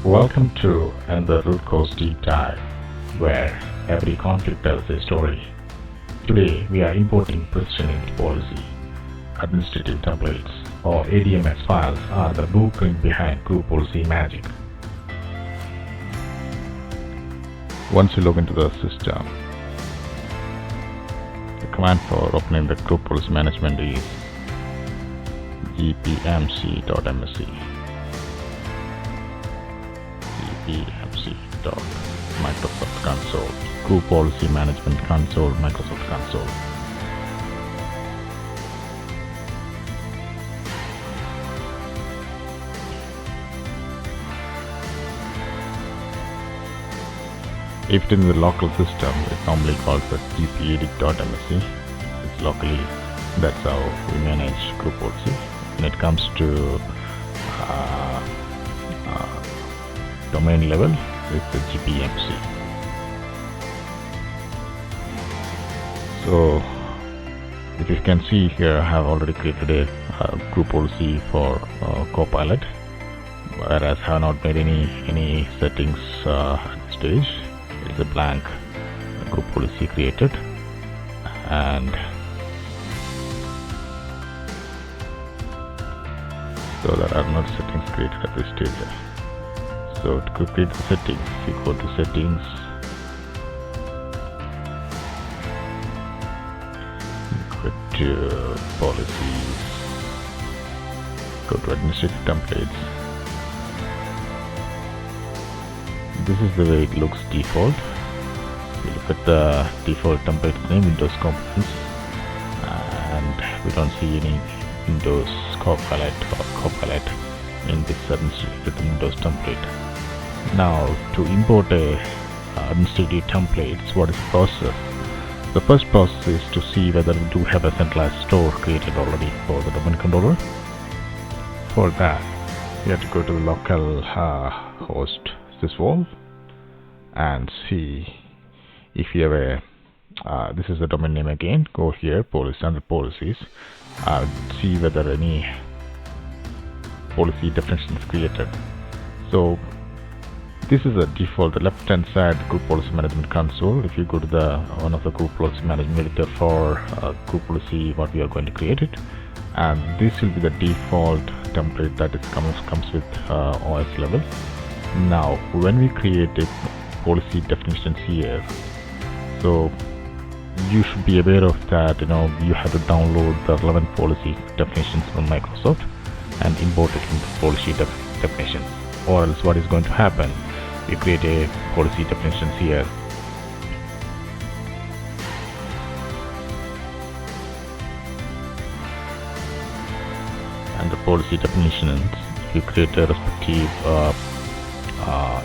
Welcome to another RootCause deep dive, where every conflict tells a story. Today we are importing precision into policy. Administrative templates or ADMX files are the blueprint behind group policy magic. Once you log into the system, the command for opening the group policy management is gpmc.msc. gpmc.microsoft console, group policy management console, Microsoft console. If it is in the local system, it normally calls as gpedit.msc. It's locally, that's how we manage group policy. When it comes to domain level, it's the gpmc. So if you can see here, I have already created a group policy for Copilot, whereas I have not made any settings at this stage. It's a blank group policy created, and so there are no settings created at this stage. So to create the settings, you go to settings, go to policies, go to administrative templates. This is the way it looks default. You look at the default template name, Windows Components, and we don't see any Windows Copilot or Copilot in this administrative Windows template. Now, to import a administrative templates, what is the process? The first process is to see whether we do have a centralized store created already for the domain controller. For that, you have to go to the local host sysvol and see if you have a this is the domain name again. Go here, policy, under policies, see whether any policy definition is created. So this is a default, the left hand side group policy management console. If you go to the one of the group policy management editor for group policy, what we are going to create it, and this will be the default template that is comes with OS level. Now when we create a policy definitions here, so you should be aware of that. You have to download the relevant policy definitions from Microsoft and import it into policy definitions, or else what is going to happen, you create a policy definitions here, and the policy definitions, you create a respective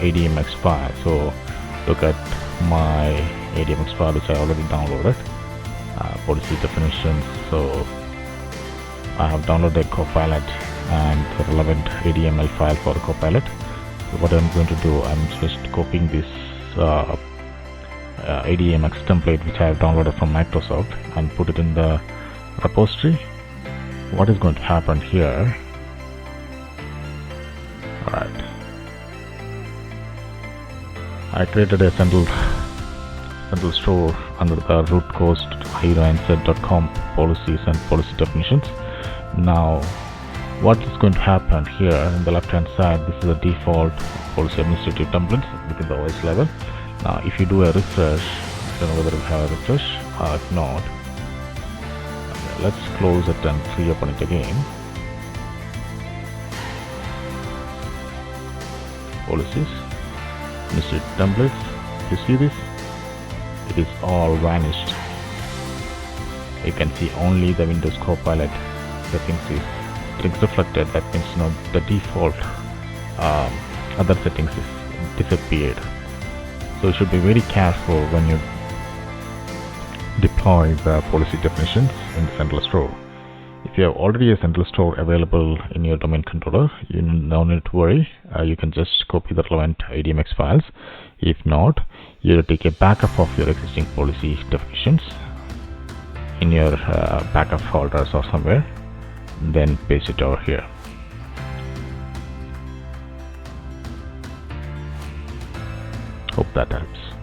ADMX file. So look at my ADMX file which I already downloaded, policy definitions. So I have downloaded Copilot and the relevant ADML file for Copilot. So what I'm going to do, I'm just copying this ADMX template which I have downloaded from Microsoft and put it in the repository. What is going to happen here? Alright, I created a central store under the RootCause.com policies and policy definitions. Now what is going to happen here in the left hand side, this is the default policy administrative templates within the OS level. Now if you do a refresh, I don't know whether we have a refresh, if not, okay, let's close it and reopen it again. Policies, administrative templates, you see this, it is all vanished. You can see only the Windows Copilot settings is reflected. That means the default other settings is disappeared. So you should be very careful when you deploy the policy definitions in the central store. If you have already a central store available in your domain controller, you no need to worry. You can just copy the relevant ADMX files. If not, you will take a backup of your existing policy definitions in your backup folders or somewhere, then paste it over here. Hope that helps.